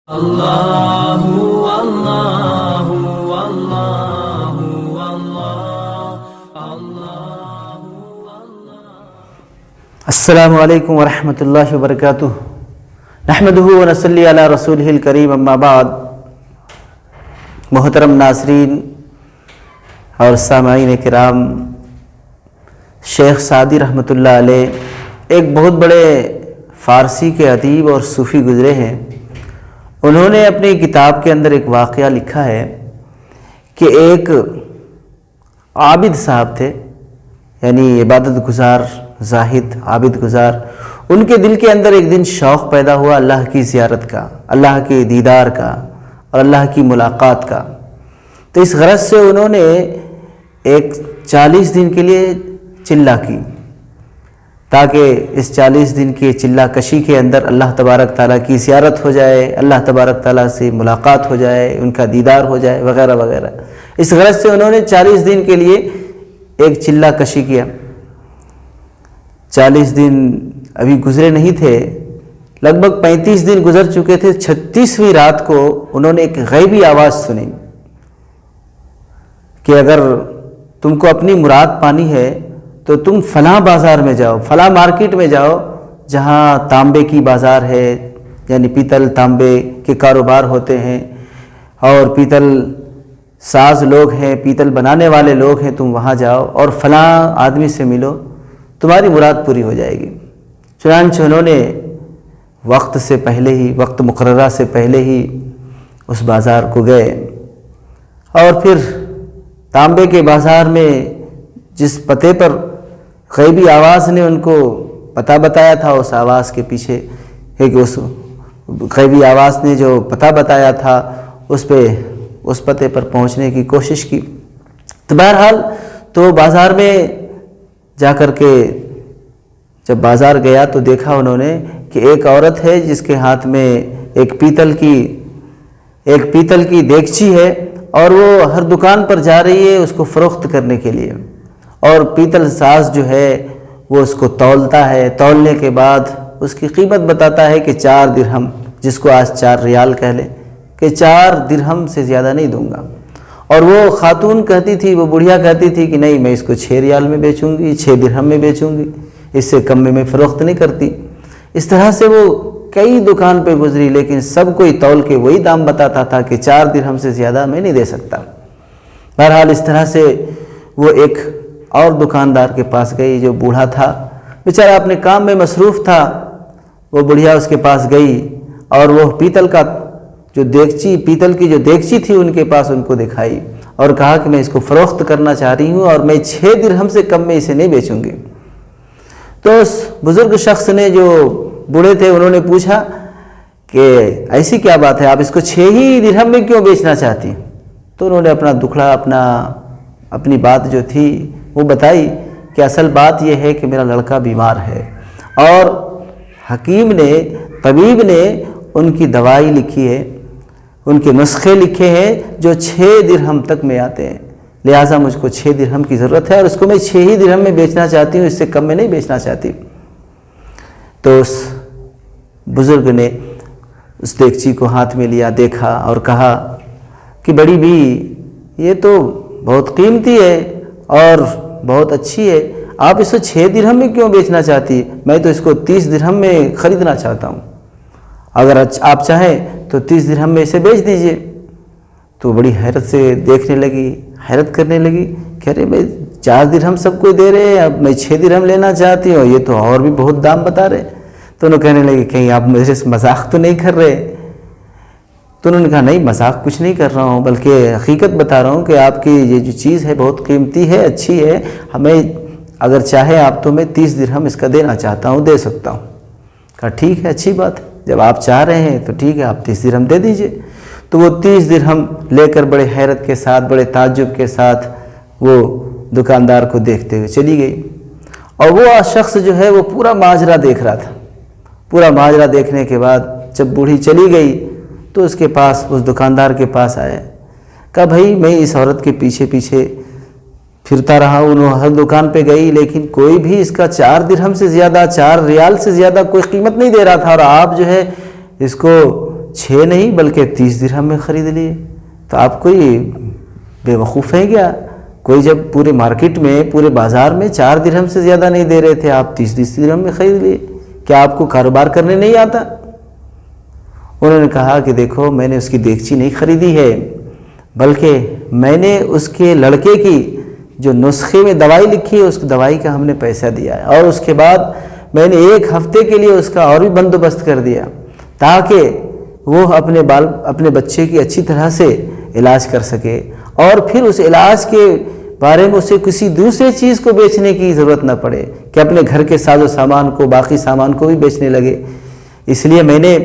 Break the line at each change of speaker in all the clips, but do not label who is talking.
اللہ اللہ اللہ اللہ۔
السلام علیکم ورحمۃ اللہ وبرکاتہ۔ نحمدہ ونصلی علی رسولہ الکریم، اما بعد۔ محترم ناظرین اور سامعین کرام، شیخ سعدی رحمۃ اللہ علیہ ایک بہت بڑے فارسی کے ادیب اور صوفی گزرے ہیں۔ انہوں نے اپنی کتاب کے اندر ایک واقعہ لکھا ہے کہ ایک عابد صاحب تھے، یعنی عبادت گزار، زاہد، عابد گزار۔ ان کے دل کے اندر ایک دن شوق پیدا ہوا اللہ کی زیارت کا، اللہ کے دیدار کا اور اللہ کی ملاقات کا۔ تو اس غرض سے انہوں نے ایک 40 دن کے لیے چلہ کی، تاکہ اس 40 دن کی چلہ کشی کے اندر اللہ تبارک تعالیٰ کی زیارت ہو جائے، اللہ تبارک تعالیٰ سے ملاقات ہو جائے، ان کا دیدار ہو جائے، وغیرہ وغیرہ۔ اس غرض سے انہوں نے 40 دن کے لیے ایک چلہ کشی کیا۔ 40 دن ابھی گزرے نہیں تھے، لگ بھگ 35 دن گزر چکے تھے۔ 36ویں رات کو انہوں نے ایک غیبی آواز سنی کہ اگر تم کو اپنی مراد پانی ہے تو تم فلاں بازار میں جاؤ، فلاں مارکیٹ میں جاؤ، جہاں تانبے کی بازار ہے، یعنی پیتل تانبے کے کاروبار ہوتے ہیں اور پیتل ساز لوگ ہیں، پیتل بنانے والے لوگ ہیں، تم وہاں جاؤ اور فلاں آدمی سے ملو، تمہاری مراد پوری ہو جائے گی۔ چنانچہ انہوں نے وقت سے پہلے ہی، وقت مقررہ سے پہلے ہی اس بازار کو گئے اور پھر تانبے کے بازار میں جس پتے پر غیبی آواز نے ان کو پتہ بتایا تھا، اس آواز کے پیچھے ہے کہ اس غیبی آواز نے جو پتہ بتایا تھا اس پتے پر پہنچنے کی کوشش کی۔ تو بہرحال تو بازار میں جا کر کے جب بازار گیا تو دیکھا انہوں نے کہ ایک عورت ہے جس کے ہاتھ میں ایک پیتل کی دیگچی ہے اور وہ ہر دکان پر جا رہی ہے اس کو فروخت کرنے کے لیے، اور پیتل ساز جو ہے وہ اس کو تولتا ہے۔ تولنے کے بعد اس کی قیمت بتاتا ہے کہ 4 درہم، جس کو آج 4 ریال کہہ لیں، کہ 4 درہم سے زیادہ نہیں دوں گا۔ اور وہ خاتون کہتی تھی، وہ بڑھیا کہتی تھی کہ نہیں، میں اس کو 6 ریال میں بیچوں گی، 6 درہم میں بیچوں گی، اس سے کم میں فروخت نہیں کرتی۔ اس طرح سے وہ کئی دکان پہ گزری، لیکن سب کوئی تول کے وہی دام بتاتا تھا کہ 4 درہم سے زیادہ میں نہیں دے سکتا۔ بہرحال اس طرح سے وہ ایک اور دکاندار کے پاس گئی جو بوڑھا تھا، بیچارہ اپنے کام میں مصروف تھا۔ وہ بڑھیا اس کے پاس گئی اور وہ پیتل کی جو دیگچی تھی ان کے پاس ان کو دکھائی اور کہا کہ میں اس کو فروخت کرنا چاہ رہی ہوں اور میں 6 درہم سے کم میں اسے نہیں بیچوں گی۔ تو اس بزرگ شخص نے، جو بوڑھے تھے، انہوں نے پوچھا کہ ایسی کیا بات ہے، آپ اس کو 6 ہی درہم میں کیوں بیچنا چاہتی؟ تو انہوں نے اپنا دکھڑا، اپنی بات جو تھی وہ بتائی کہ اصل بات یہ ہے کہ میرا لڑکا بیمار ہے اور حکیم نے، طبیب نے ان کی دوائی لکھی ہے، ان کے نسخے لکھے ہیں جو 6 درہم تک میں آتے ہیں، لہٰذا مجھ کو 6 درہم کی ضرورت ہے اور اس کو میں 6 ہی درہم میں بیچنا چاہتی ہوں، اس سے کم میں نہیں بیچنا چاہتی۔ تو اس بزرگ نے اس دیگچی کو ہاتھ میں لیا، دیکھا اور کہا کہ بڑی بھی، یہ تو بہت قیمتی ہے اور بہت اچھی ہے، آپ اس کو 6 درہم میں کیوں بیچنا چاہتی؟ میں تو اس کو 30 درہم میں خریدنا چاہتا ہوں، اگر آپ چاہیں تو 30 درہم میں اسے بیچ دیجئے۔ تو بڑی حیرت سے دیکھنے لگی، حیرت کرنے لگی کہ ارے میں 4 درہم سب کو دے رہے ہیں، اب میں 6 درہم لینا چاہتی ہوں، یہ تو اور بھی بہت دام بتا رہے۔ تو انہوں کہنے لگے کہیں آپ مجھے مذاق تو نہیں کر رہے؟ تو انہوں نے کہا نہیں، مذاق کچھ نہیں کر رہا ہوں، بلکہ حقیقت بتا رہا ہوں کہ آپ کی یہ جو چیز ہے بہت قیمتی ہے، اچھی ہے، ہمیں اگر چاہے آپ تو میں 30 درہم اس کا دینا چاہتا ہوں، دے سکتا ہوں۔ کہا ٹھیک ہے، اچھی بات ہے، جب آپ چاہ رہے ہیں تو ٹھیک ہے، آپ 30 درہم دے دیجئے۔ تو وہ 30 درہم لے کر بڑے حیرت کے ساتھ، بڑے تعجب کے ساتھ وہ دکاندار کو دیکھتے ہوئے چلی گئی، اور وہ شخص جو ہے وہ پورا ماجرا دیکھ رہا تھا۔ پورا ماجرا دیکھنے کے بعد جب بوڑھی چلی گئی تو اس کے پاس، اس دکاندار کے پاس آیا، کہا بھائی میں اس عورت کے پیچھے پیچھے پھرتا رہا ہوں، انہوں ہر دکان پہ گئی، لیکن کوئی بھی اس کا 4 درہم سے زیادہ، 4 ریال سے زیادہ کوئی قیمت نہیں دے رہا تھا، اور آپ جو ہے اس کو 6 نہیں بلکہ 30 درہم میں خرید لیے۔ تو آپ کوئی بے وقوف ہیں کیا؟ کوئی جب پورے مارکیٹ میں پورے بازار میں 4 درہم سے زیادہ نہیں دے رہے تھے، آپ 30 درہم میں خرید لیے، کیا آپ کو کاروبار کرنے نہیں آتا؟ انہوں نے کہا کہ دیکھو میں نے اس کی دیگچی نہیں خریدی ہے، بلکہ میں نے اس کے لڑکے کی جو نسخے میں دوائی لکھی ہے اس دوائی کا ہم نے پیسہ دیا ہے، اور اس کے بعد میں نے 1 ہفتے کے لیے اس کا اور بھی بندوبست کر دیا تاکہ وہ اپنے بچے کی اچھی طرح سے علاج کر سکے، اور پھر اس علاج کے بارے میں اسے کسی دوسرے چیز کو بیچنے کی ضرورت نہ پڑے کہ اپنے گھر کے ساز و سامان کو، باقی سامان کو بھی بیچنے لگے۔ اس لیے میں نے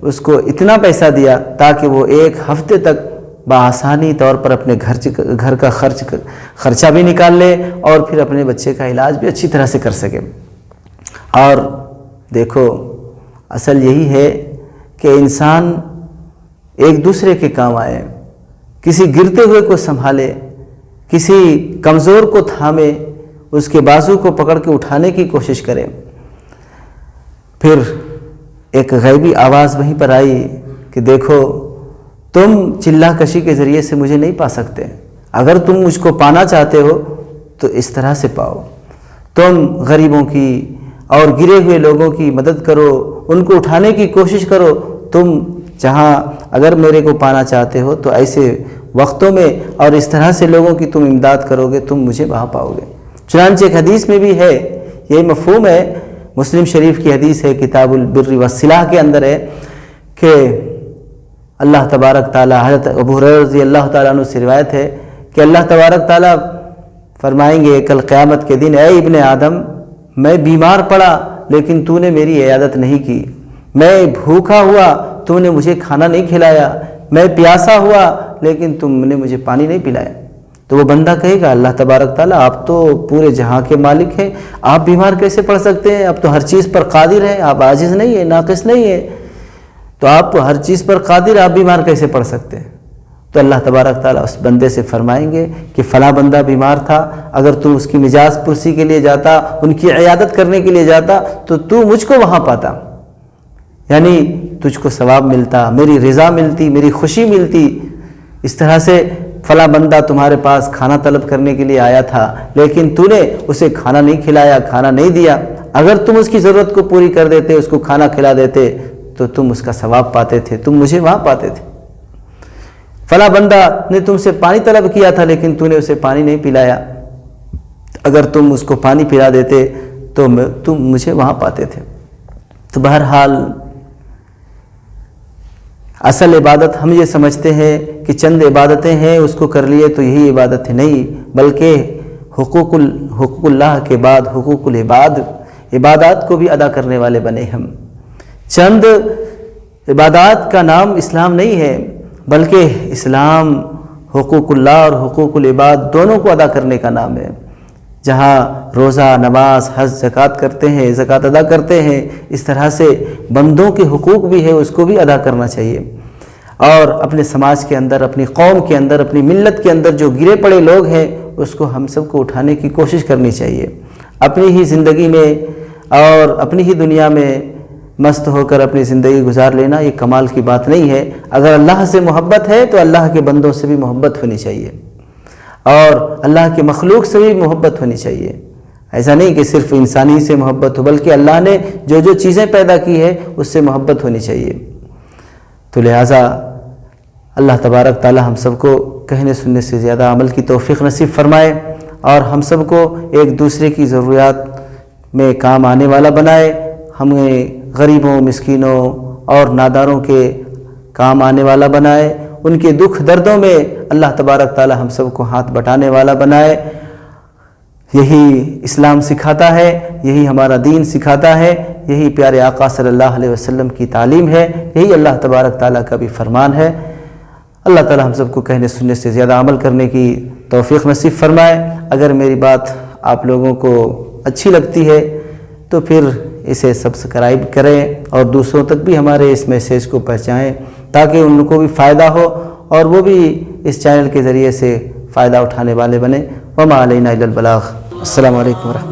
اس کو اتنا پیسہ دیا تاکہ وہ 1 ہفتے تک بآسانی طور پر اپنے گھر کا خرچہ بھی نکال لے اور پھر اپنے بچے کا علاج بھی اچھی طرح سے کر سکے۔ اور دیکھو اصل یہی ہے کہ انسان ایک دوسرے کے کام آئے، کسی گرتے ہوئے کو سنبھالے، کسی کمزور کو تھامے، اس کے بازو کو پکڑ کے اٹھانے کی کوشش کرے۔ پھر ایک غیبی آواز وہیں پر آئی کہ دیکھو تم چلہ کشی کے ذریعے سے مجھے نہیں پا سکتے، اگر تم مجھ کو پانا چاہتے ہو تو اس طرح سے پاؤ، تم غریبوں کی اور گرے ہوئے لوگوں کی مدد کرو، ان کو اٹھانے کی کوشش کرو، تم جہاں اگر میرے کو پانا چاہتے ہو تو ایسے وقتوں میں اور اس طرح سے لوگوں کی تم امداد کرو گے، تم مجھے وہاں پاؤ گے۔ چنانچہ ایک حدیث میں بھی ہے، یہ مفہوم ہے، مسلم شریف کی حدیث ہے، کتاب البر والصلہ کے اندر ہے کہ اللہ تبارک تعالیٰ، حضرت ابو ہریرہ رضی اللہ تعالیٰ عنہ سے روایت ہے کہ اللہ تبارک تعالیٰ فرمائیں گے کل قیامت کے دن، اے ابن آدم میں بیمار پڑا لیکن تو نے میری عیادت نہیں کی، میں بھوکا ہوا تو نے مجھے کھانا نہیں کھلایا، میں پیاسا ہوا لیکن تم نے مجھے پانی نہیں پلایا۔ تو وہ بندہ کہے گا اللہ تبارک تعالیٰ آپ تو پورے جہاں کے مالک ہیں، آپ بیمار کیسے پڑ سکتے ہیں؟ آپ تو ہر چیز پر قادر ہیں، آپ عاجز نہیں ہیں، ناقص نہیں ہیں، تو آپ ہر چیز پر قادر، آپ بیمار کیسے پڑ سکتے ہیں؟ تو اللہ تبارک تعالیٰ اس بندے سے فرمائیں گے کہ فلاں بندہ بیمار تھا، اگر تو اس کی مجاز پرسی کے لیے جاتا، ان کی عیادت کرنے کے لیے جاتا تو مجھ کو وہاں پاتا، یعنی تجھ کو ثواب ملتا، میری رضا ملتی، میری خوشی ملتی۔ اس طرح سے فلاں بندہ تمہارے پاس کھانا طلب کرنے کے لیے آیا تھا لیکن تو نے اسے کھانا نہیں کھلایا، کھانا نہیں دیا، اگر تم اس کی ضرورت کو پوری کر دیتے، اس کو کھانا کھلا دیتے تو تم اس کا ثواب پاتے تھے، تم مجھے وہاں پاتے تھے۔ فلاں بندہ نے تم سے پانی طلب کیا تھا لیکن تو نے اسے پانی نہیں پلایا، اگر تم اس کو پانی پلا دیتے تو تم مجھے وہاں پاتے تھے۔ تو بہرحال اصل عبادت ہم یہ سمجھتے ہیں کہ چند عبادتیں ہیں اس کو کر لیے تو یہی عبادت ہے، نہیں، بلکہ حقوق اللہ کے بعد حقوق العباد، عبادات کو بھی ادا کرنے والے بنے ہم۔ چند عبادات کا نام اسلام نہیں ہے، بلکہ اسلام حقوق اللہ اور حقوق العباد دونوں کو ادا کرنے کا نام ہے۔ جہاں روزہ، نماز، حج، زکوٰۃ کرتے ہیں، زکوٰۃ ادا کرتے ہیں، اس طرح سے بندوں کے حقوق بھی ہے، اس کو بھی ادا کرنا چاہیے۔ اور اپنے سماج کے اندر، اپنی قوم کے اندر، اپنی ملت کے اندر جو گرے پڑے لوگ ہیں اس کو ہم سب کو اٹھانے کی کوشش کرنی چاہیے۔ اپنی ہی زندگی میں اور اپنی ہی دنیا میں مست ہو کر اپنی زندگی گزار لینا یہ کمال کی بات نہیں ہے۔ اگر اللہ سے محبت ہے تو اللہ کے بندوں سے بھی محبت ہونی چاہیے اور اللہ کے مخلوق سے بھی محبت ہونی چاہیے۔ ایسا نہیں کہ صرف انسانی سے محبت ہو، بلکہ اللہ نے جو جو چیزیں پیدا کی ہے اس سے محبت ہونی چاہیے۔ تو لہٰذا اللہ تبارک تعالی ہم سب کو کہنے سننے سے زیادہ عمل کی توفیق نصیب فرمائے اور ہم سب کو ایک دوسرے کی ضروریات میں کام آنے والا بنائے، ہمیں غریبوں، مسکینوں اور ناداروں کے کام آنے والا بنائے، ان کے دکھ دردوں میں اللہ تبارک تعالی ہم سب کو ہاتھ بٹانے والا بنائے۔ یہی اسلام سکھاتا ہے، یہی ہمارا دین سکھاتا ہے، یہی پیارے آقا صلی اللہ علیہ وسلم کی تعلیم ہے، یہی اللہ تبارک تعالیٰ کا بھی فرمان ہے۔ اللہ تعالیٰ ہم سب کو کہنے سننے سے زیادہ عمل کرنے کی توفیق نصیب فرمائے۔ اگر میری بات آپ لوگوں کو اچھی لگتی ہے تو پھر اسے سبسکرائب کریں اور دوسروں تک بھی ہمارے اس میسیج کو پہنچائیں تاکہ ان کو بھی فائدہ ہو اور وہ بھی اس چینل کے ذریعے سے فائدہ اٹھانے والے بنیں۔ وما علینا الا البلاغ۔ السلام علیکم ورحمۃ اللہ۔